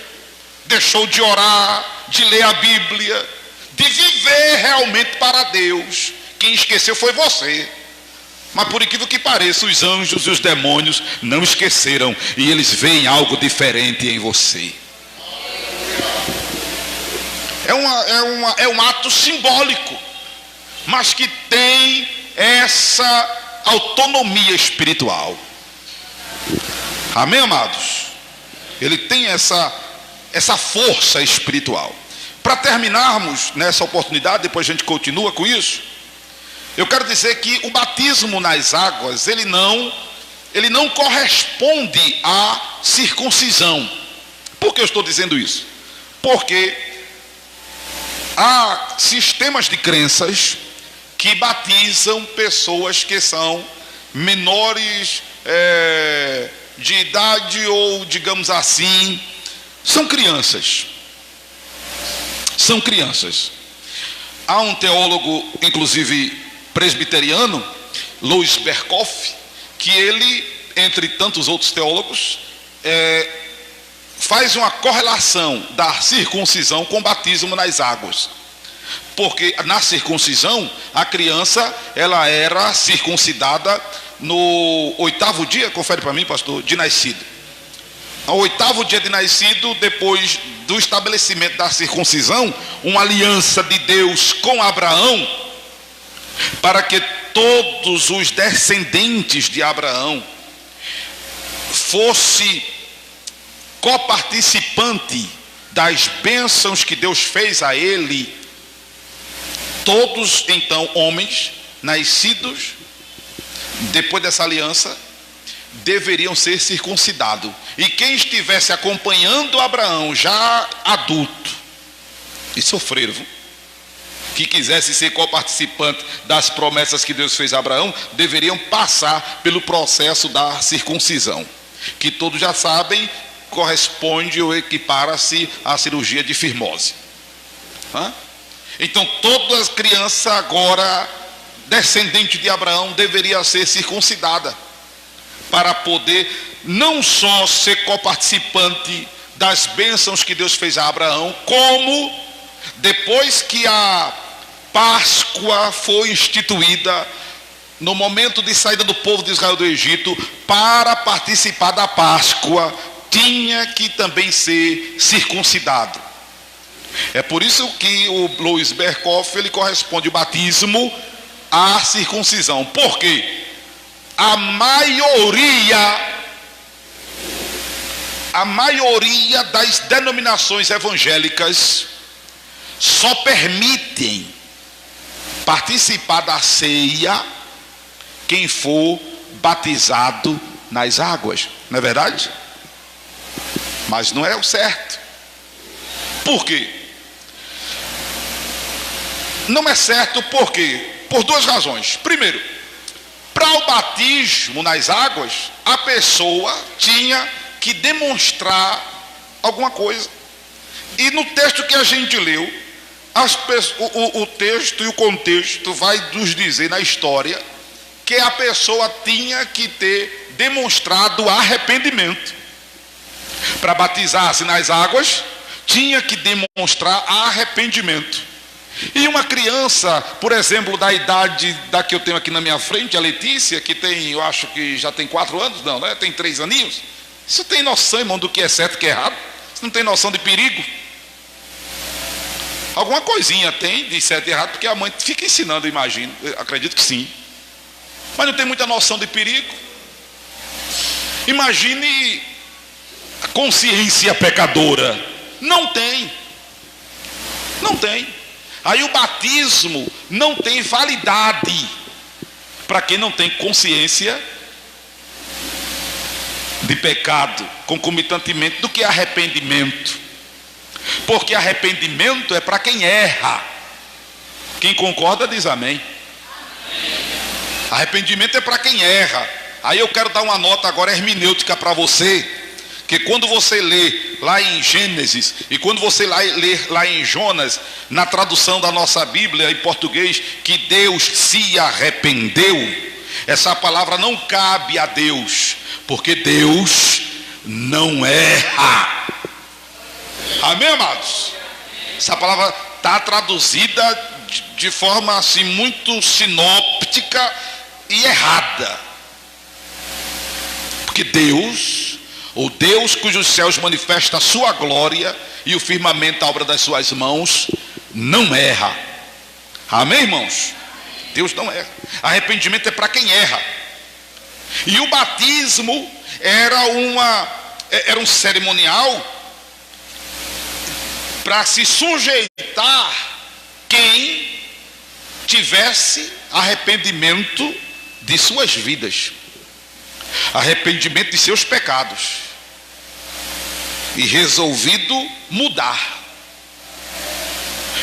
deixou de orar, de ler a Bíblia, de viver realmente para Deus. Quem esqueceu foi você. Mas por incrível que pareça, os anjos e os demônios não esqueceram, e eles veem algo diferente em você. É um ato simbólico, mas que tem essa autonomia espiritual. Amém, amados? Ele tem essa força espiritual. Para terminarmos nessa oportunidade, depois a gente continua com isso, eu quero dizer que o batismo nas águas, ele não corresponde à circuncisão. Por que eu estou dizendo isso? Porque há sistemas de crenças que batizam pessoas que são menores de idade, ou digamos assim, são crianças. São crianças. Há um teólogo, inclusive presbiteriano, Louis Berkhoff, que ele, entre tantos outros teólogos, faz uma correlação da circuncisão com o batismo nas águas. Porque na circuncisão, a criança, ela era circuncidada no 8º dia, confere para mim, pastor, de nascido. Ao 8º dia de nascido, depois do estabelecimento da circuncisão, uma aliança de Deus com Abraão, para que todos os descendentes de Abraão fosse coparticipante das bênçãos que Deus fez a ele. Todos então homens nascidos depois dessa aliança deveriam ser circuncidados, e quem estivesse acompanhando Abraão já adulto e sofreram, que quisesse ser coparticipante das promessas que Deus fez a Abraão, deveriam passar pelo processo da circuncisão, que todos já sabem, corresponde ou equipara-se à cirurgia de fimose. Então toda as crianças agora descendente de Abraão deveria ser circuncidada, para poder não só ser coparticipante das bênçãos que Deus fez a Abraão, como depois que a Páscoa foi instituída, no momento de saída do povo de Israel do Egito, para participar da Páscoa, tinha que também ser circuncidado. É por isso que o Louis Berkhoff, ele corresponde o batismo à circuncisão. Por quê? A maioria das denominações evangélicas só permitem participar da ceia quem for batizado nas águas. Não é verdade? Mas não é o certo. Por quê? Não é certo por quê? Por duas razões. Primeiro, para o batismo nas águas, a pessoa tinha que demonstrar alguma coisa. E no texto que a gente leu, o texto e o contexto vai nos dizer na história que a pessoa tinha que ter demonstrado arrependimento. Para batizar-se nas águas, tinha que demonstrar arrependimento. E uma criança, por exemplo, da idade da que eu tenho aqui na minha frente, a Letícia, que tem, eu acho que já tem 4 anos, não, né? Tem 3 aninhos. Você tem noção, irmão, do que é certo e que é errado? Você não tem noção de perigo? Alguma coisinha tem de certo e errado, porque a mãe fica ensinando, eu imagino, eu acredito que sim. Mas não tem muita noção de perigo. Imagine a consciência pecadora. Não tem. Não tem. Aí o batismo não tem validade para quem não tem consciência de pecado, concomitantemente do que é arrependimento. Porque arrependimento é para quem erra. Quem concorda diz amém. Arrependimento é para quem erra. Aí eu quero dar uma nota agora hermenêutica para você. que quando você lê lá em Gênesis e quando você lê lá em Jonas, na tradução da nossa Bíblia em português, que Deus se arrependeu, essa palavra não cabe a Deus, porque Deus não erra. Amém, amados? Essa palavra está traduzida de forma assim muito sinóptica e errada, porque Deus, o Deus cujos céus manifesta a sua glória e o firmamento a obra das suas mãos, não erra. Amém, irmãos? Deus não erra. Arrependimento é para quem erra. E o batismo era um cerimonial para se sujeitar quem tivesse arrependimento de suas vidas, arrependimento de seus pecados e resolvido mudar.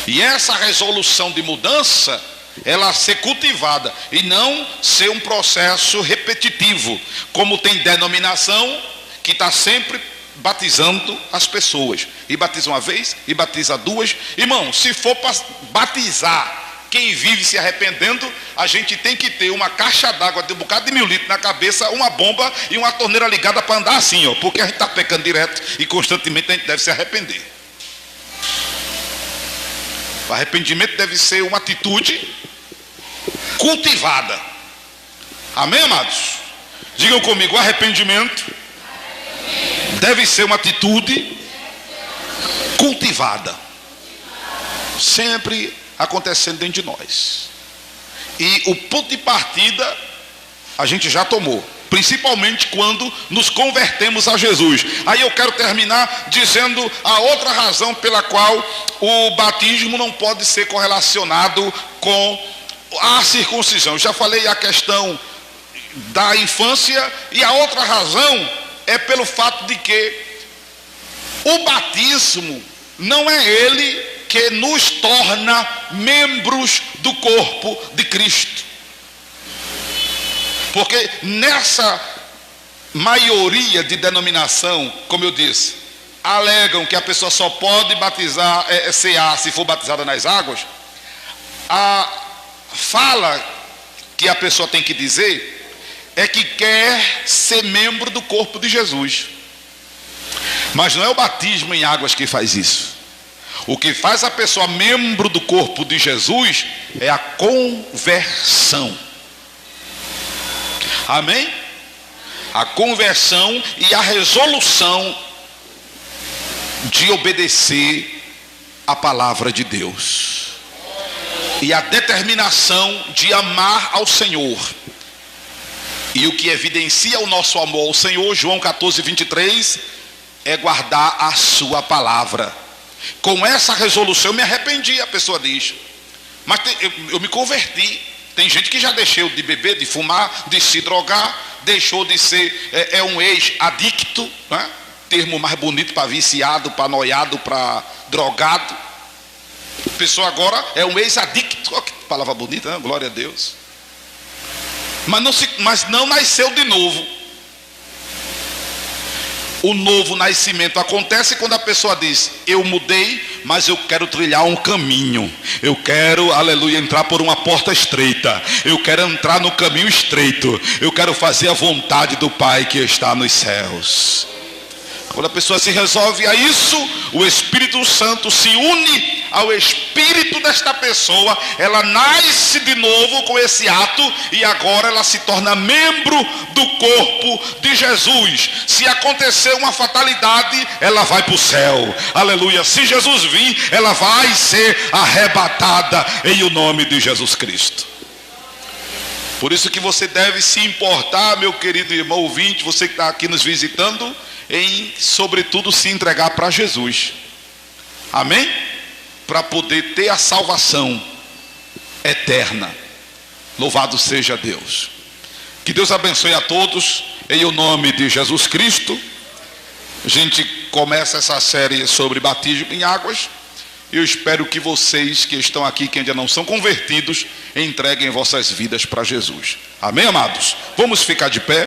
E essa resolução de mudança, ela ser cultivada e não ser um processo repetitivo, como tem denominação que está sempre batizando as pessoas, e batiza uma vez, e batiza duas. Irmão, se for para batizar quem vive se arrependendo, a gente tem que ter uma caixa d'água de um bocado de 1000 litros na cabeça, uma bomba e uma torneira ligada para andar assim, ó, porque a gente está pecando direto e constantemente a gente deve se arrepender. O arrependimento deve ser uma atitude cultivada. Amém, amados? Digam comigo, o arrependimento deve ser uma atitude cultivada, sempre acontecendo dentro de nós. E o ponto de partida a gente já tomou, principalmente quando nos convertemos a Jesus. Aí eu quero terminar dizendo a outra razão pela qual o batismo não pode ser correlacionado com a circuncisão. Já falei a questão da infância, e a outra razão é pelo fato de que o batismo não é ele que nos torna membros do corpo de Cristo. Porque nessa maioria de denominação, como eu disse, alegam que a pessoa só pode batizar CA se for batizada nas águas. A fala que a pessoa tem que dizer é que quer ser membro do corpo de Jesus. Mas não é o batismo em águas que faz isso. O que faz a pessoa membro do corpo de Jesus é a conversão. Amém? A conversão e a resolução de obedecer a palavra de Deus, e a determinação de amar ao Senhor. E o que evidencia o nosso amor ao Senhor, João 14:23, é guardar a sua palavra. Com essa resolução eu me arrependi, a pessoa diz, mas eu me converti. Tem gente que já deixou de beber, de fumar, de se drogar, deixou de ser um ex-adicto, né? Termo mais bonito para viciado, para noiado, para drogado. A pessoa agora é um ex-adicto. Olha que palavra bonita, né? Glória a Deus. Mas não nasceu de novo. O novo nascimento acontece quando a pessoa diz: eu mudei, mas eu quero trilhar um caminho. Eu quero, aleluia, entrar por uma porta estreita. Eu quero entrar no caminho estreito. Eu quero fazer a vontade do Pai que está nos céus. Quando a pessoa se resolve a isso, o Espírito Santo se une ao espírito desta pessoa, ela nasce de novo com esse ato, e agora ela se torna membro do corpo de Jesus. Se acontecer uma fatalidade, ela vai para o céu, aleluia. Se Jesus vir, ela vai ser arrebatada em o nome de Jesus Cristo. Por isso que você deve se importar, meu querido irmão ouvinte, você que está aqui nos visitando, em sobretudo se entregar para Jesus. Amém? Para poder ter a salvação eterna. Louvado seja Deus. Que Deus abençoe a todos em o nome de Jesus Cristo. A gente começa essa série sobre batismo em águas. Eu espero que vocês que estão aqui, que ainda não são convertidos, entreguem vossas vidas para Jesus. Amém, amados? Vamos ficar de pé.